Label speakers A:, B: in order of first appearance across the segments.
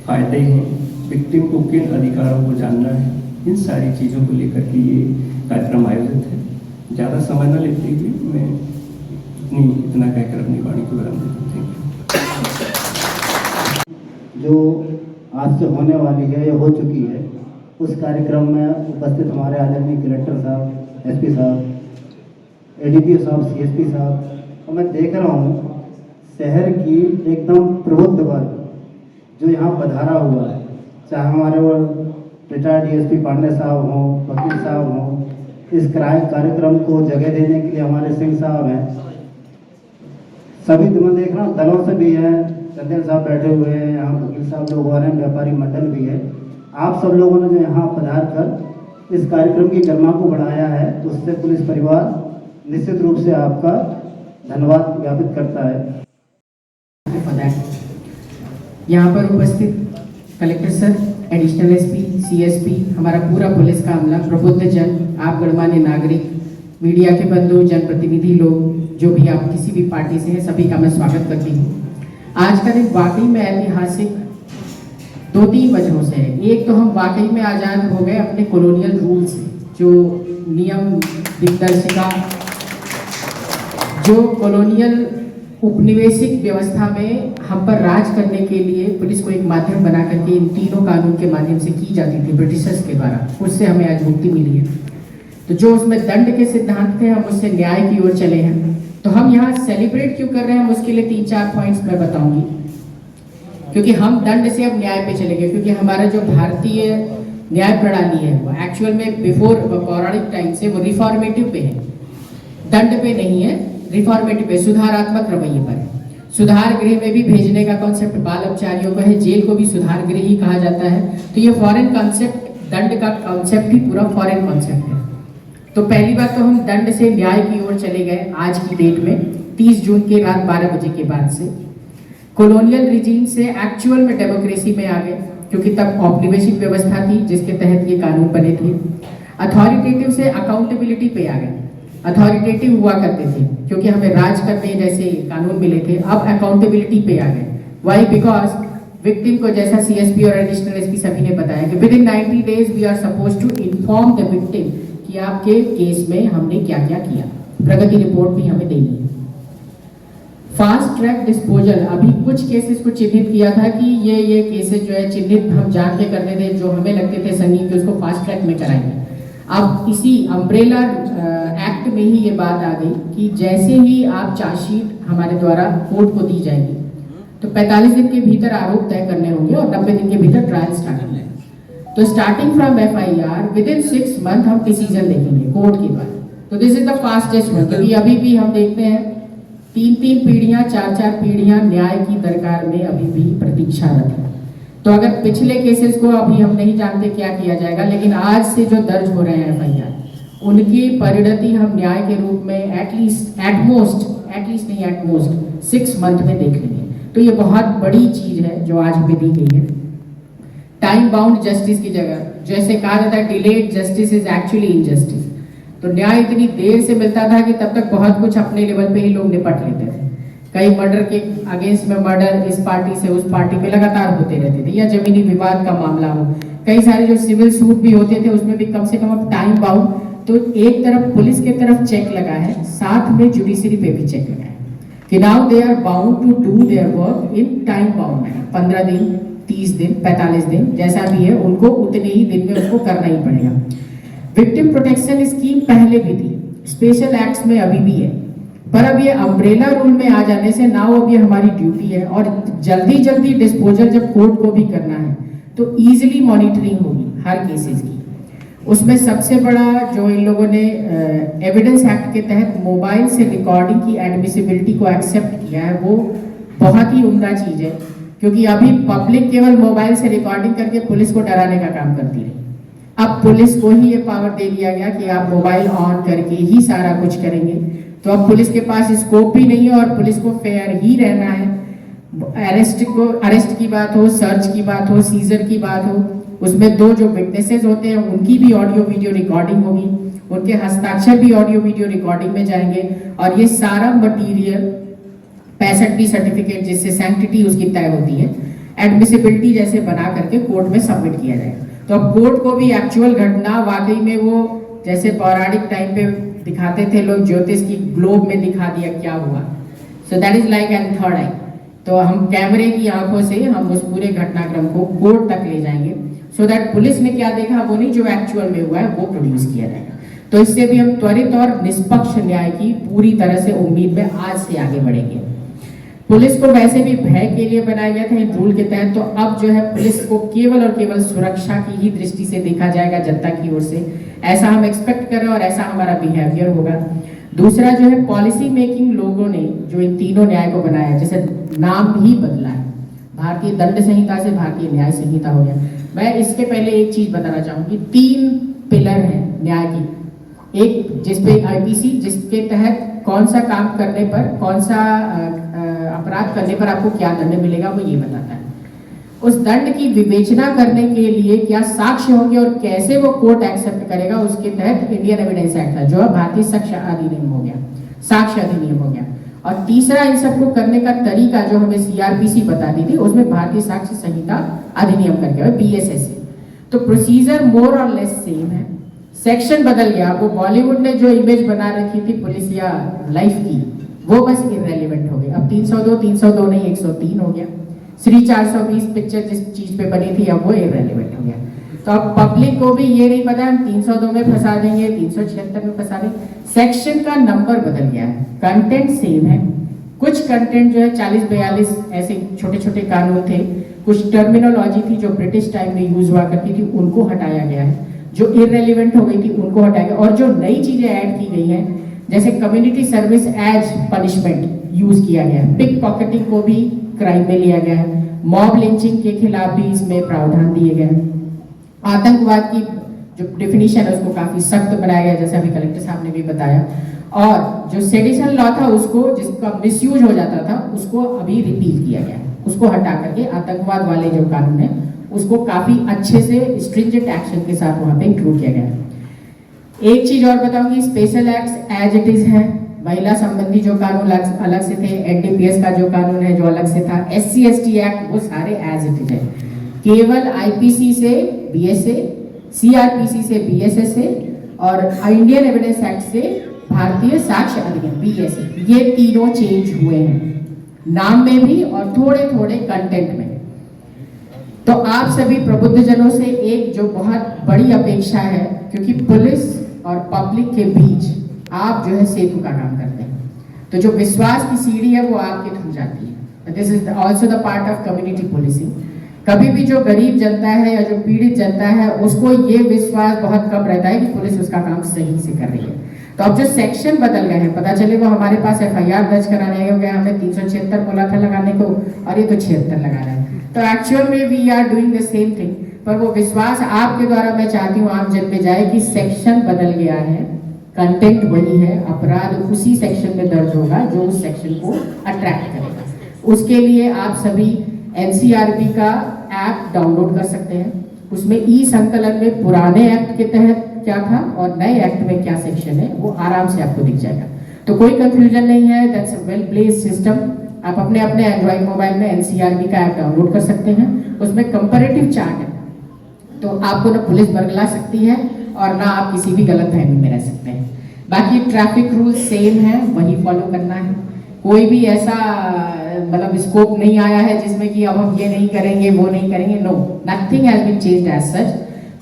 A: फायदे हैं, विक्टिम को किन अधिकारों को जानना है, इन सारी चीज़ों को लेकर के ये कार्यक्रम आयोजित है। ज़्यादा समय न लेते हुए मैं इतना कहकर अपनी वाणी को विराम देता हूँ।
B: जो आज से होने वाली है या हो चुकी है, उस कार्यक्रम में उपस्थित हमारे आदरणीय कलेक्टर साहब, एसपी साहब, एडीपीओ साहब, सीएसपी साहब, और मैं देख रहा हूँ शहर की एकदम प्रबुद्ध वर्ग जो यहाँ पधारा हुआ है, चाहे हमारे वो रिटायर्ड डीएसपी पांडे साहब हों, वकील साहब हों, इस कार्यक्रम को जगह देने के लिए हमारे सिंह साहब हैं, सभी मैं देख रहा हूँ दलों से भी हैं, चंदेल साहब बैठे हुए हैं, यहाँ वकील साहब लोग और हैं, व्यापारी मंडल भी है। आप सब लोगों ने जो यहाँ पधार कर इस कार्यक्रम की गरिमा को बढ़ाया है, उससे पुलिस परिवार निश्चित रूप से आपका धन्यवाद ज्ञापित करता है।
C: यहाँ पर उपस्थित collector sir, additional SP, CSP, हमारा पूरा पुलिस का अमला, प्रबुद्ध जन, आप गणमान्य नागरिक, मीडिया के बंधु, जनप्रतिनिधि लोग, जो भी आप किसी भी पार्टी से हैं, सभी का मैं स्वागत करती हूँ। आज का दिन वाकई में ऐतिहासिक 2-3 वजहों से है। एक तो हम वाकई में आज़ाद हो गए अपने कॉलोनियल रूल से, जो नियम दिग्दर्शिका, जो कॉलोनियल उपनिवेशिक व्यवस्था में हम पर राज करने के लिए पुलिस को एक माध्यम बना करके इन तीनों कानून के माध्यम से की जाती थी ब्रिटिशर्स के द्वारा, उससे हमें आज मुक्ति मिली है। तो जो उसमें दंड के सिद्धांत थे, हम उससे न्याय की ओर चले हैं। तो हम यहाँ सेलिब्रेट क्यों कर रहे हैं, हम उसके लिए 3-4 पॉइंट्स मैं बताऊंगी। क्योंकि हम दंड से अब न्याय पे चले गए, क्योंकि हमारा जो भारतीय न्याय प्रणाली है वो एक्चुअल में बिफोर पौराणिक टाइम से वो रिफॉर्मेटिव पे है, दंड पे नहीं है, रिफॉर्मेटिव पे, सुधारात्मक रवैये पर है। सुधार गृह में भी भेजने का कॉन्सेप्ट बाल अपचारियों का है, जेल को भी सुधार गृह ही कहा जाता है। तो ये फॉरेन कॉन्सेप्ट, दंड का कॉन्सेप्ट ही पूरा फॉरेन कॉन्सेप्ट है। तो पहली बात तो हम दंड से न्याय की ओर चले गए आज की डेट में, 30 जून के रात 12 बजे के बाद से। कॉलोनियल रिजीम से एक्चुअल में डेमोक्रेसी में आ गए, क्योंकि तब औपनिवेशिक व्यवस्था थी जिसके तहत ये कानून बने थे। अथॉरिटेटिव से अकाउंटेबिलिटी पे आ गए। अथॉरिटेटिव हुआ करते थे क्योंकि हमें राज करने जैसे कानून मिले थे, अब अकाउंटेबिलिटी पे आ गए। वाई? बिकॉज विक्टिम को, जैसा सीएसपी और एडिशनल एसपी सभी ने बताया कि within 90 days we are suppose to inform the victim कि आपके केस में हमने क्या क्या किया, प्रगति रिपोर्ट भी हमें देनी है। फास्ट ट्रैक डिस्पोजल, अभी कुछ केसेस को चिन्हित किया था कि ये केसेस जो है चिन्हित हम जान के करने थे, जो हमें लगते थे संगीन, के उसको फास्ट ट्रैक में कराएंगे। अब इसी अम्ब्रेला एक्ट में ही ये बात आ गई कि जैसे ही आप चार्जशीट हमारे द्वारा कोर्ट को दी जाएगी तो 45 दिन के भीतर आरोप तय करने होंगे और 90 दिन के भीतर ट्रायल स्टार्ट होंगे। तो starting from FIR with in 6 month हम डिसीजन देखेंगे कोर्ट के द्वारा। तो this is the fastest one, क्योंकि अभी भी हम देखते हैं 3-3 पीढ़ियां, 4-4 पीढ़ियां न्याय की दरकार में अभी भी प्रतीक्षारत है। तो अगर पिछले केसेस को अभी हम नहीं जानते क्या किया जाएगा, लेकिन आज से जो दर्ज हो रहे हैं एफआईआर, उनकी परिणति हम न्याय के रूप में एटलीस्ट 6 मंथ में देख लेंगे। तो ये बहुत बड़ी चीज है जो आज हमें दी गई है। टाइम बाउंड जस्टिस की जगह, जैसे कहा जाता है delayed justice is actually injustice, तो न्याय इतनी देर से मिलता था कि तब तक बहुत कुछ अपने लेवल पे ही लोग निपट लेते थे। कई मर्डर के अगेंस्ट में मर्डर इस पार्टी से उस पार्टी में लगातार होते रहते थे, या जमीनी विवाद का मामला हो, कई सारे जो सिविल सूट भी होते थे उसमें भी कम से कम अब टाइम बाउंड। तो एक तरफ पुलिस के तरफ चेक लगा है, साथ में जुडिशरी पे भी चेक लगा है कि now they are bound to do their work in time bound manner. 15 दिन, 30 दिन, 45 दिन, जैसा भी है उनको उतने ही दिन में उनको करना ही पड़ेगा। विक्टिम प्रोटेक्शन स्कीम पहले भी थी, स्पेशल एक्ट्स में अभी भी है, पर अब ये अम्ब्रेला रूल में आ जाने से नाउ अब ये हमारी ड्यूटी है। और जल्दी डिस्पोजल जब कोर्ट को भी करना है तो इजीली मॉनिटरिंग होगी हर केसेस की। उसमें सबसे बड़ा जो इन लोगों ने एविडेंस एक्ट के तहत मोबाइल से रिकॉर्डिंग की एडमिसिबिलिटी को एक्सेप्ट किया है, वो बहुत ही उम्दा चीज है, क्योंकि अभी पब्लिक केवल मोबाइल से रिकॉर्डिंग करके पुलिस को डराने का काम करती रही। अब पुलिस को ही ये पावर दे दिया गया कि आप मोबाइल ऑन करके ही सारा कुछ करेंगे। तो अब पुलिस के पास स्कोप भी नहीं है और पुलिस को फेयर ही रहना है। अरेस्ट की बात हो, सर्च की बात हो, सीजर की बात हो, उसमें 2 जो विटनेसेस होते हैं उनकी भी ऑडियो वीडियो रिकॉर्डिंग होगी, उनके हस्ताक्षर भी ऑडियो वीडियो रिकॉर्डिंग में जाएंगे और ये सारा मटीरियल 65B सर्टिफिकेट जिससे सैंक्टिटी उसकी तय होती है, एडमिसिबिलिटी जैसे बना करके कोर्ट में सबमिट किया जाएगा। तो अब कोर्ट को भी एक्चुअल घटना वाकई में वो जैसे पौराणिक टाइम पे दिखाते थे लोग ज्योतिष की ग्लोब में दिखा दिया क्या हुआ। So that is like an third eye. तो हम कैमरे की आंखों से हम उस पूरे घटनाक्रम को कोर्ट तक ले जाएंगे सो दैट पुलिस ने क्या देखा वो नहीं, जो एक्चुअल में हुआ है वो प्रोड्यूस किया जाएगा। तो इससे भी हम त्वरित और निष्पक्ष न्याय की पूरी तरह से उम्मीद में आज से आगे बढ़ेंगे। पुलिस को वैसे भी भय के लिए बनाया गया था इन रूल के तहत, तो अब जो है पुलिस को केवल और केवल सुरक्षा की ही दृष्टि से देखा जाएगा जनता की ओर से। ऐसा हम एक्सपेक्ट कर रहे हैं और ऐसा हमारा बिहेवियर होगा। दूसरा जो है पॉलिसी मेकिंग लोगों ने जो इन तीनों न्याय को बनाया, जैसे नाम भी बदला है, भारतीय दंड संहिता से भारतीय न्याय संहिता हो गया। मैं इसके पहले एक चीज बताना चाहूंगी, 3 पिलर है न्याय की। एक जिसपे आईपीसी, जिसके तहत कौन सा काम करने पर, कौन सा अपराध करने पर आपको क्या दंड मिलेगा वो ये बताता है। उस दंड की विवेचना करने के लिए क्या साक्ष्य होंगे और कैसे वो कोर्ट एक्सेप्ट करेगा, उसके तहत इंडियन एविडेंस एक्ट था जो अब भारतीय साक्ष्य अधिनियम हो गया, साक्ष्य अधिनियम हो गया। और तीसरा इन सबको करने का तरीका जो हमें सीआरपीसी बताती थी, उसमें भारतीय साक्ष्य संहिता अधिनियम करके बीएसएस। तो प्रोसीजर मोर और लेस सेम है, सेक्शन बदल गया। वो बॉलीवुड ने जो इमेज बना रखी थी पुलिस या लाइफ की, वो बस इररेलेवेंट हो गई। अब 302 नहीं 103 हो गया। श्री 420 पिक्चर जिस चीज पे बनी थी अब वो इररेलेवेंट हो गया। तो अब पब्लिक को भी ये नहीं पता हम 302 में फंसा देंगे, 376 में फंसा देंगे। सेक्शन का नंबर बदल गया है, कंटेंट सेम है। कुछ कंटेंट जो है 40-42 ऐसे छोटे छोटे कानून थे, कुछ टर्मिनोलॉजी थी जो ब्रिटिश टाइम में यूज हुआ करती थी उनको हटाया गया है, जो इररेलेवेंट हो गई थी उनको हटाया गया। और जो नई चीजें ऐड की गई हैं, जैसे community service as punishment use किया गया है, पिक पॉकेटिंग को भी क्राइम में लिया गया है, मॉब लिंचिंग के खिलाफ भी इसमें प्रावधान दिए गए हैं। आतंकवाद की जो डेफिनेशन है उसको काफी सख्त बनाया गया, जैसे अभी कलेक्टर साहब ने भी बताया। और जो सेडिशन लॉ था उसको, जिसका मिसयूज हो जाता था, उसको अभी रिपील किया गया, उसको हटा करके आतंकवाद वाले जो कानून है उसको काफी अच्छे से स्ट्रिंजेंट एक्शन के साथ वहां पे इंक्लूड किया गया। एक चीज और बताऊंगी, special act as it is है, महिला संबंधी जो कानून अलग से थे, एनडीपीएस का जो कानून है जो अलग से था, SC/ST एक्ट वो सारे एज इट इज है। केवल आईपीसी से बीएसए, सीआरपीसी से बीएसएस और इंडियन एविडेंस एक्ट से भारतीय साक्ष्य अधिनियम बीएसए, ये तीनों चेंज हुए हैं नाम में भी और थोड़े थोड़े कंटेंट में। तो आप सभी प्रबुद्ध जनों से एक जो बहुत बड़ी अपेक्षा है, क्योंकि पुलिस और पब्लिक के बीच आप जो है सेतु का काम करते हैं, तो जो विश्वास की सीढ़ी है वो आपके थ्रू जाती है। This is also the part of community policing. कभी भी जो गरीब जनता है या जो पीड़ित जनता है उसको ये विश्वास बहुत कम रहता है कि पुलिस उसका काम सही से कर रही है। तो अब जो सेक्शन बदल गए हैं, पता चले वो हमारे पास FIR दर्ज कराने हो गया, हमने 376 बोला था लगाने को और ये तो 76 लगा रहा है। तो एक्चुअल में we are doing the same thing, पर वो विश्वास आपके द्वारा मैं चाहती हूँ आम जन में जाए कि सेक्शन बदल गया है, कंटेंट वही है, अपराध उसी सेक्शन में दर्ज होगा जो उस सेक्शन को अट्रैक्ट करेगा। उसके लिए आप सभी NCRB का ऐप डाउनलोड कर सकते हैं, उसमें ई संकलन में पुराने एक्ट के तहत क्या था और नए एक्ट में क्या सेक्शन है वो आराम से आपको दिख जाएगा। तो कोई कंफ्यूजन नहीं है, that's a well placed system. आप अपने अपने एंड्रॉइड मोबाइल में NCRB का ऐप डाउनलोड कर सकते हैं, उसमें कंपैरेटिव चार्ट है, तो आपको ना पुलिस बरगला सकती है और ना आप किसी भी गलत फहमी में रह सकते हैं। बाकी ट्रैफिक रूल सेम है, वही फॉलो करना है। कोई भी ऐसा मतलब स्कोप नहीं आया है जिसमें कि अब हम ये नहीं करेंगे वो नहीं करेंगे, no, nothing has been changed as such.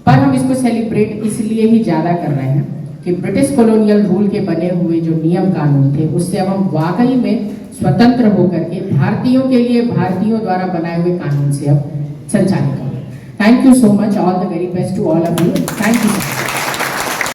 C: पर हम इसको सेलिब्रेट इसलिए ही ज्यादा कर रहे हैं कि ब्रिटिश कॉलोनियल रूल के बने हुए जो नियम कानून थे उससे अब हम वाकई में स्वतंत्र होकर के भारतीयों के लिए भारतीयों द्वारा बनाए हुए कानून से अब संचालित होंगे। Thank you so much, all the very best to all of you, thank you.